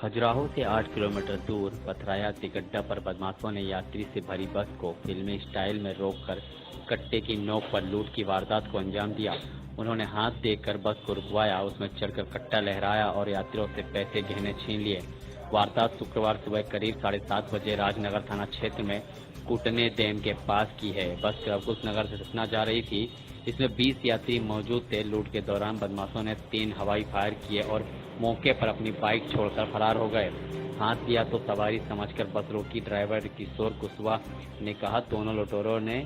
खजुराहो से 8 किलोमीटर दूर पथराया तिगड्डा पर बदमाशों ने यात्री से भरी बस को फिल्मी स्टाइल में रोककर कट्टे की नोक पर लूट की वारदात को अंजाम दिया। उन्होंने हाथ देकर बस को रुकवाया, उसमें चढ़कर कट्टा लहराया और यात्रियों से पैसे गहने छीन लिए। वारदात शुक्रवार सुबह करीब 7:30 बजे राजनगर थाना क्षेत्र में कुटने डैम के पास की है। बस अफकुस नगर से सतना जा रही थी। इसमें 20 यात्री मौजूद थे। लूट के दौरान बदमाशों ने 3 हवाई फायर किए और मौके पर अपनी बाइक छोड़कर फरार हो गए। हाथ दिया तो सवारी समझकर बस रोकी। ड्राइवर किशोर कुशवाहा ने कहा, दोनों लुटेरों ने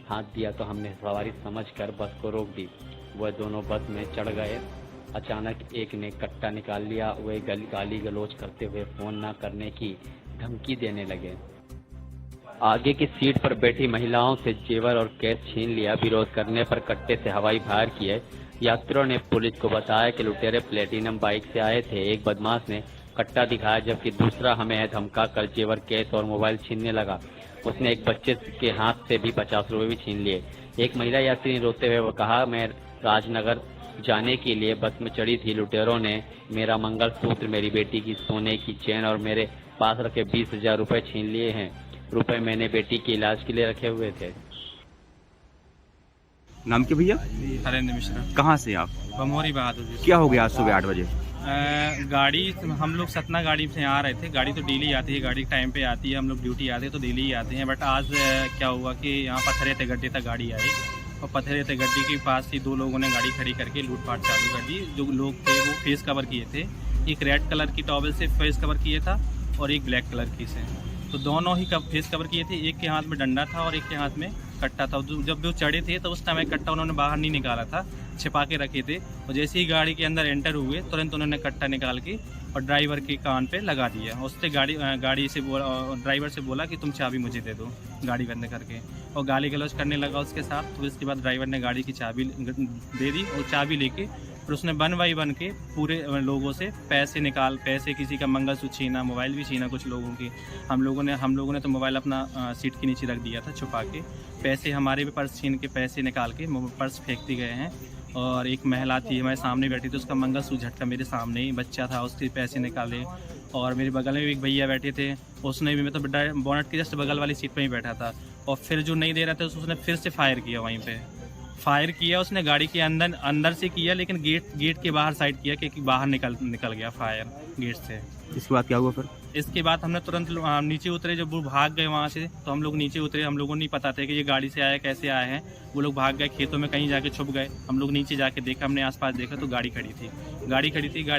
हाथ दिया तो हमने सवारी समझकर बस को रोक दी। वह दोनों बस में चढ़ गए। अचानक एक ने कट्टा निकाल लिया। वे गाली गलौज करते हुए फोन न करने की धमकी देने लगे। आगे की सीट पर बैठी महिलाओं से जेवर और कैश छीन लिया। विरोध करने पर कट्टे से हवाई फायर किए। यात्रियों ने पुलिस को बताया कि लुटेरे प्लेटिनम बाइक से आए थे। एक बदमाश ने कट्टा दिखाया जबकि दूसरा हमें धमका कर जेवर, कैश और मोबाइल छीनने लगा। उसने एक बच्चे के हाथ से भी 50 रुपए भी छीन लिए। एक महिला यात्री ने रोते हुए वो कहा, मैं राजनगर जाने के लिए बस में चढ़ी थी। लुटेरों ने मेरा मंगलसूत्र, मेरी बेटी की सोने की चेन और मेरे पास रखे 20,000 रुपए छीन लिए हैं। रुपए मैंने बेटी के इलाज के लिए रखे हुए थे। नाम क्या भैया? हरेंद्र मिश्रा। कहाँ से आप? बमोरी बहादुर जी। क्या हो गया आज सुबह 8 बजे? गाड़ी हम लोग सतना गाड़ी से आ रहे थे। गाड़ी तो डेली आती है, गाड़ी टाइम पे आती है, हम लोग ड्यूटी आते हैं तो डेली ही आते हैं। बट आज क्या हुआ कि यहाँ पत्थरे तिगड्डे तक गाड़ी आई और पत्थरे तिगड्डे के पास ही 2 लोगों ने गाड़ी खड़ी करके लूटपाट चालू कर दी। जो लोग थे वो फेस कवर किए थे। एक रेड कलर की टॉवल से फेस कवर किए था और एक ब्लैक कलर की से, तो दोनों ही फेस कवर किए थे। एक के हाथ में डंडा था और एक के हाथ में कट्टा था। जब वो चढ़े थे तो उस टाइम कट्टा उन्होंने बाहर नहीं निकाला था, छिपा के रखे थे। और जैसे ही गाड़ी के अंदर एंटर हुए तुरंत उन्होंने कट्टा निकाल के और ड्राइवर के कान पे लगा दिया। उससे गाड़ी से ड्राइवर से बोला कि तुम चाबी मुझे दे दो, गाड़ी बंद करके, और गाली गलौज करने लगा उसके साथ। तो इसके बाद ड्राइवर ने गाड़ी की चाबी दे दी और चाबी लेके फिर उसने वन बाई वन के पूरे लोगों से पैसे किसी का मंगलसूत्र छीना, मोबाइल भी छीना कुछ लोगों की। हम लोगों ने तो मोबाइल अपना सीट के नीचे रख दिया था छुपा के। पैसे हमारे भी पर्स छीन के पैसे निकाल के पर्स फेंकते गए हैं। और एक महिला थी हमारे सामने बैठी थी, उसका मंगलसूत्र झटका मेरे सामने ही, बच्चा था उसके पैसे निकाले। और मेरे बगल में भी एक भैया बैठे थे, उसने भी, मतलब बोनट की जस्ट बगल वाली सीट पर ही बैठा था। और फिर जो नहीं दे रहा था उसने फिर से फायर किया। वहीं पे फायर किया उसने, गाड़ी के अंदर से किया, लेकिन गेट के बाहर साइड किया क्योंकि बाहर निकल गया फायर गेट से। इसके बाद क्या हुआ फिर? इसके बाद हमने तुरंत नीचे उतरे। जब वो भाग गए वहाँ से तो हम लोग नीचे उतरे। हम लोगों को नहीं पता था कि ये गाड़ी से आए, कैसे आए हैं। वो लोग भाग गए, खेतों में कहीं जाके छुप गए। हम लोग नीचे जाके देखा, हमने आसपास देखा तो गाड़ी खड़ी थी। गाड़ी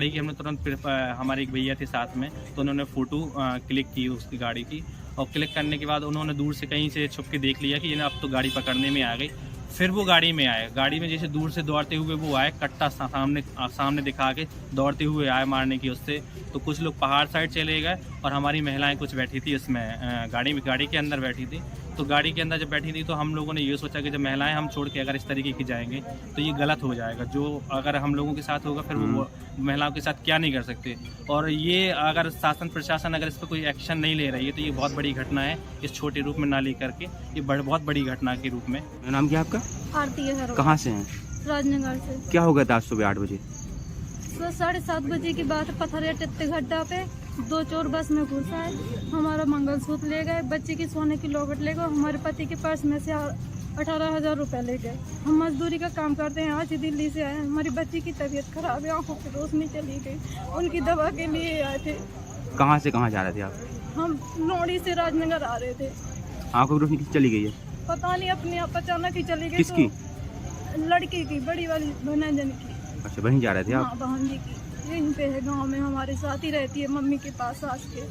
की हमने तुरंत फिर हमारे एक भैया थे साथ में, तो उन्होंने फ़ोटो क्लिक की उसकी गाड़ी की। और क्लिक करने के बाद उन्होंने दूर से कहीं से छुप के देख लिया कि अब तो गाड़ी पकड़ने में आ गई। फिर वो गाड़ी में आए। गाड़ी में जैसे दूर से दौड़ते हुए वो आए, कट्टा सामने दिखा के दौड़ते हुए आए मारने की उससे। तो कुछ लोग पहाड़ साइड चले गए और हमारी महिलाएं कुछ बैठी थी इसमें गाड़ी के अंदर बैठी थी। तो गाड़ी के अंदर जब बैठी थी तो हम लोगों ने ये सोचा कि जब महिलाएं हम छोड़ के अगर इस तरीके की जाएंगे तो ये गलत हो जाएगा। जो अगर हम लोगों के साथ होगा फिर वो महिलाओं के साथ क्या नहीं कर सकते। और ये अगर शासन प्रशासन अगर इस पर कोई एक्शन नहीं ले रही है तो ये बहुत बड़ी घटना है। इस छोटे रूप में ना ले करके ये बहुत बड़ी घटना के रूप में। नाम क्या आपका? आरती है। कहाँ से हैं? राजनगर से। क्या हो गया था आज सुबह 8 बजे? 7:30 बजे की बात है। पथरिया तिगड्डा पे 2 चोर बस में घुसा है। हमारा मंगलसूत्र ले गए, बच्चे की सोने की लॉकेट ले गए, हमारे पति के पर्स में से 18,000 रुपए ले गए। हम मजदूरी का काम करते हैं, आज ही दिल्ली से आए। हमारी बच्ची की तबीयत खराब है, आंखों की रोशनी चली गई, उनकी दवा के लिए आए थे। कहाँ से कहाँ जा रहे थे आप? हम नोड़ी से राजनगर आ रहे थे। आंखों की रोशनी किस चली गई है? पता नहीं, अपने आप अचानक ही चली गई। किसकी? तो लड़की की, बड़ी वाली भनंजन की। अच्छा, वहीं जा रहे थे आप? हाँ, बहन जी की। यहीं पे है, गांव में हमारे साथ ही रहती है, मम्मी के पास सास के।